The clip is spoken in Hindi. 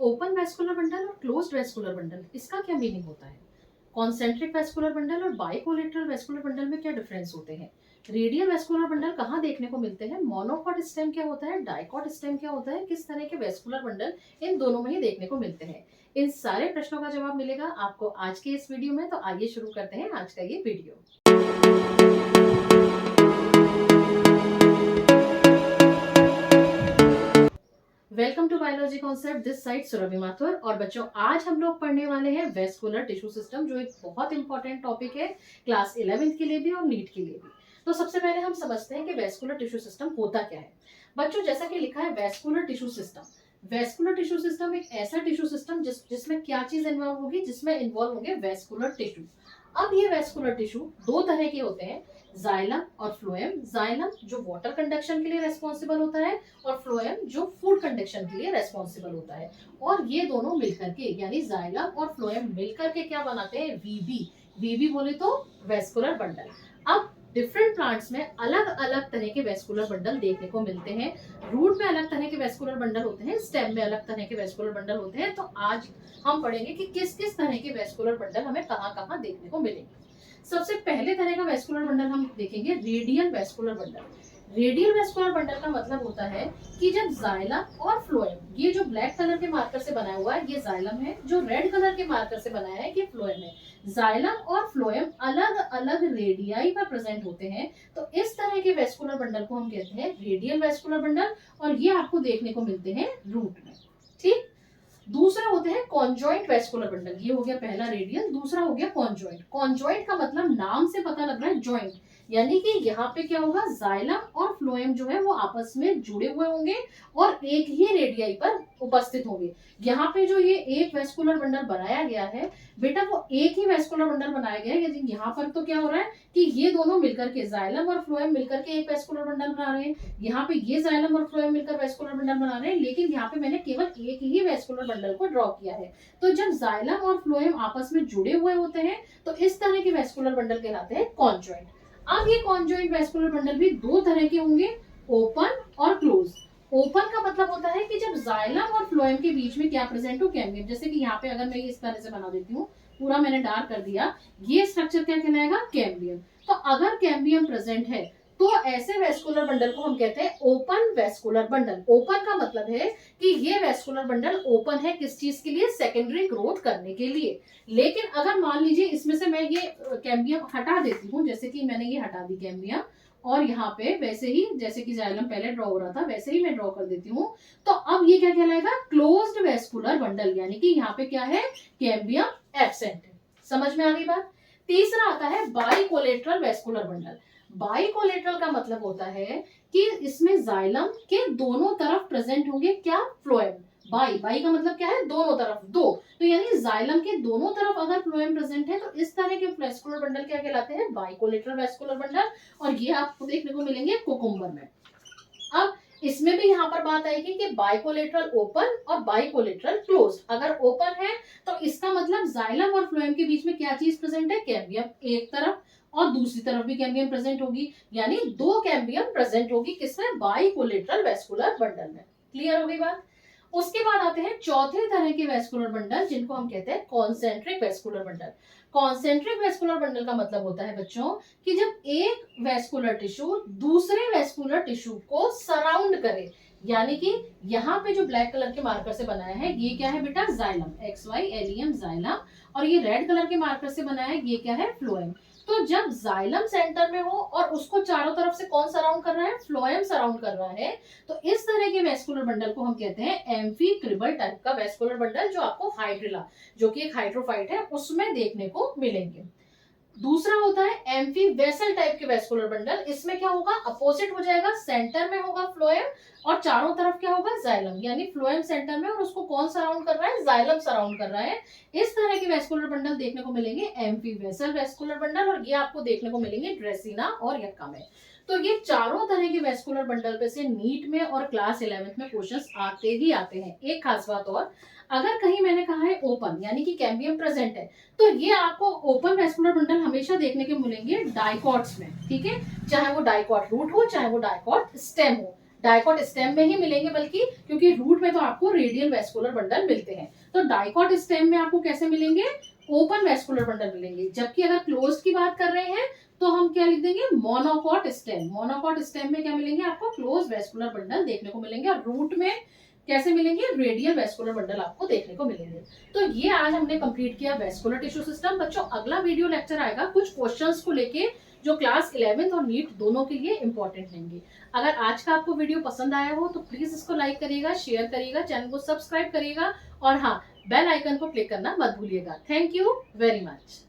ओपन वैस्कुलर बंडल और क्लोज्ड वैस्कुलर बंडल, इसका क्या मीनिंग होता है? कॉन्सेंट्रिक वैस्कुलर बंडल और बाइकोलेटरल वैस्कुलर बंडल में क्या डिफरेंस होते हैं? रेडियल वैस्कुलर बंडल कहाँ देखने को मिलते हैं? मोनोकॉट स्टेम क्या होता है? डाइकॉट स्टेम क्या होता है? किस तरह के वैस्कुलर बंडल इन दोनों में ही देखने को मिलते हैं? इन सारे प्रश्नों का जवाब मिलेगा आपको आज के इस वीडियो में। तो आइए शुरू करते हैं आज का ये video. Welcome to biology concept, this side Surabhi Mathur. और बच्चों, आज हम लोग पढ़ने वाले हैं वेस्कुलर टिश्यू सिस्टम, जो एक बहुत इंपॉर्टेंट टॉपिक है क्लास 11th के लिए भी और नीट के लिए भी। तो सबसे पहले हम समझते हैं कि वेस्कुलर टिश्यू सिस्टम होता क्या है। बच्चों, जैसा कि लिखा है vascular tissue system, vascular tissue system एक ऐसा टिश्यू सिस्टम जिसमें क्या चीज इन्वॉल्व होगी? जिसमें इन्वॉल्व होंगे वेस्कुलर टिश्यू। अब ये वेस्कुलर टिश्यू दो तरह के होते हैं, जाइलम और फ्लोएम। जाइलम जो वाटर कंडक्शन के लिए रेस्पॉन्सिबल होता है और फ्लोएम जो फूड कंडक्शन के लिए रेस्पॉन्सिबल होता है। और ये दोनों मिलकर के यानी जाइलम और फ्लोएम मिलकर के क्या बनाते हैं? वीबी। वीबी बोले तो वेस्कुलर बंडल। अब डिफरेंट प्लांट्स में अलग अलग तरह के वेस्कुलर बंडल देखने को मिलते हैं। रूट में अलग तरह के वेस्कुलर बंडल होते हैं, स्टेम में अलग तरह के वेस्कुलर बंडल होते हैं। तो आज हम पढ़ेंगे कि किस किस तरह के वेस्कुलर बंडल हमें कहाँ कहाँ देखने को मिलेंगे। सबसे पहले तरह का वेस्कुलर बंडल हम देखेंगे radial vascular bundle. Radial vascular bundle का मतलब होता है कि जब जाइलम और फ्लोएम, ये जो ब्लैक कलर के मार्कर से बनाया हुआ है ये जाइलम है, जो रेड कलर के मार्कर से बनाया है ये फ्लोएम है। जाइलम और फ्लोएम अलग अलग रेडियाई पर प्रेजेंट होते हैं। तो इस तरह के वेस्कुलर बंडल को हम कहते हैं रेडियल वेस्कुलर बंडल, और ये आपको देखने को मिलते हैं रूट में। ठीक। दूसरा होते हैं कॉन्जॉइंट वेस्कुलर बंडल। ये हो गया पहला रेडियल, दूसरा हो गया कॉन्जॉइंट। कॉन्जॉइंट का मतलब नाम से पता लग रहा है जॉइंट, यानी कि यहाँ पे क्या होगा? जाइलम और फ्लोएम जो है वो आपस में जुड़े हुए होंगे और एक ही रेडियाई पर उपस्थित होंगे। यहाँ पे जो ये एक वेस्कुलर बंडल बनाया गया है बेटा, वो एक ही वेस्कुलर बंडल बनाया गया है। लेकिन यहाँ पर तो क्या हो रहा है कि ये दोनों मिलकर के, जाइलम और फ्लोएम मिलकर के एक वेस्कुलर बंडल बना रहे हैं। यहाँ पे ये जाइलम और फ्लोएम मिलकर वेस्कुलर बंडल बना रहे हैं, लेकिन यहाँ पे मैंने केवल एक ही वेस्कुलर बंडल को ड्रॉ किया है। तो जब जाइलम और फ्लोएम आपस में जुड़े हुए होते हैं तो इस तरह के वेस्कुलर बंडल कहलाते हैं कॉन्जॉइंट। अब ये कॉन्जॉइंट वेस्कुलर बंडल भी दो तरह के होंगे, ओपन और क्लोज। ओपन का मतलब होता है कि जब जाइलम और फ्लोएम के बीच में क्या प्रेजेंट हो? कैम्बियम। जैसे कि यहाँ पे अगर मैं इस तरह से बना देती हूँ, पूरा मैंने डार्क कर दिया, ये स्ट्रक्चर क्या कहलाएगा? कैम्बियम। तो अगर कैम्बियम प्रेजेंट है तो ऐसे वेस्कुलर बंडल को हम कहते हैं ओपन वेस्कुलर बंडल। ओपन का मतलब है कि ये वेस्कुलर बंडल ओपन है, किस चीज के लिए? सेकेंडरी ग्रोथ करने के लिए। लेकिन अगर मान लीजिए इसमें से मैं ये कैम्बियम हटा देती हूँ, जैसे कि मैंने ये हटा दी कैम्बियम, और यहाँ पे वैसे ही जैसे कि जाइलम पहले ड्रॉ हो रहा था वैसे ही मैं ड्रॉ कर देती हूँ, तो अब ये क्या कहलाएगा? क्लोज्ड वेस्कुलर बंडल, यानी कि यहाँ पे क्या है? कैम्बियम एब्सेंट है। समझ में आ गई बात? तीसरा आता है बाइकोलेटरल वेस्कुलर बंडल। बाइकोलेटरल का मतलब होता है कि इसमें जाइलम के दोनों तरफ प्रेजेंट होंगे क्या? फ्लोएम। बाई बाई का मतलब क्या है? दोनों तरफ, दो। तो यानी जाइलम के दोनों तरफ अगर फ्लोएम प्रेजेंट है तो इस तरह के वेस्कुलर बंडल क्या कहलाते हैं? Bicollateral vascular bundle. और ये आपको देखने को मिलेंगे कोकुम्बर में। अब इसमें भी यहाँ पर बात आएगी कि बाइकोलेटरल ओपन और बाइकोलेटरल क्लोज। अगर ओपन है तो इसका मतलब जाइलम और फ्लोएम के बीच में क्या चीज प्रेजेंट है? कैम्बियम एक तरफ, और दूसरी तरफ भी कैम्बियम प्रेजेंट होगी, यानी दो कैम्बियम प्रेजेंट होगी किसमें? बाइकोलेटरल वेस्कुलर बंडल में। क्लियर हो गई बात? उसके बाद आते हैं चौथे तरह के वेस्कुलर बंडल, जिनको हम कहते हैं concentric vascular bundle. Concentric vascular bundle का मतलब होता है बच्चों कि जब एक वेस्कुलर टिश्यू दूसरे वेस्कुलर टिश्यू को सराउंड करे, यानी कि यहाँ पे जो ब्लैक कलर के मार्कर से बनाया है ये क्या है बेटा? Xylem, XYLEM xylem. और ये रेड कलर के मार्कर से बनाया है ये क्या है? फ्लोएम। तो जब जाइलम सेंटर में हो और उसको चारों तरफ से कौन सराउंड कर रहा है? फ्लोएम सराउंड कर रहा है, तो इस तरह के वेस्कुलर बंडल को हम कहते हैं एम्फीक्रिबल टाइप का वेस्कुलर बंडल, जो आपको हाइड्रिला, जो कि एक हाइड्रोफाइट है, उसमें देखने को मिलेंगे। दूसरा होता है एम्फी वेसल टाइप के वेस्कुलर बंडल। इसमें क्या होगा? अपोजिट हो जाएगा, सेंटर में होगा फ्लोएम और चारों तरफ क्या होगा? जाइलम। यानी फ्लोएम सेंटर में और उसको कौन सराउंड कर रहा है? जाइलम सराउंड कर रहा है। इस तरह के वेस्कुलर बंडल देखने को मिलेंगे एम्फी वेसल वेस्कुलर बंडल, और ये आपको देखने को मिलेंगे ड्रेसिना और यक्का में। तो ये चारों तरह के वेस्कुलर बंडल पे से नीट में और क्लास 11th में क्वेश्चंस आते ही आते हैं। एक खास बात और, अगर कहीं मैंने कहा है ओपन यानी कि कैम्बियम प्रेजेंट है, तो ये आपको ओपन वेस्कुलर बंडल हमेशा देखने के मिलेंगे डाइकॉट्स में। ठीक है, चाहे वो डाइकॉट रूट हो चाहे वो डाइकॉट स्टेम हो। डाइकॉट स्टेम में ही मिलेंगे, बल्कि क्योंकि रूट में तो आपको रेडियल वेस्कुलर बंडल मिलते हैं, तो डाइकॉट स्टेम में आपको कैसे मिलेंगे, ओपन वेस्कुलर बंडल मिलेंगे। जबकि अगर क्लोज्ड की बात कर रहे हैं तो हम क्या लिख देंगे, मोनोकॉट स्टेम। मोनोकॉट स्टेम में क्या मिलेंगे, आपको क्लोज वेस्कुलर बंडल देखने को मिलेंगे, और रूट में कैसे मिलेंगे, रेडियल वेस्कुलर बंडल आपको देखने को मिलेंगे। तो ये आज हमने कंप्लीट किया वेस्कुलर टिश्यू सिस्टम। बच्चों अगला वीडियो लेक्चर आएगा कुछ क्वेश्चंस को लेके जो क्लास 11 और नीट दोनों के लिए इंपॉर्टेंट रहेंगे। अगर आज का आपको वीडियो पसंद आया हो तो प्लीज इसको लाइक करिएगा, शेयर करिएगा, चैनल को सब्सक्राइब करिएगा, और हाँ, बेल आइकन को क्लिक करना मत भूलिएगा। Thank you very much.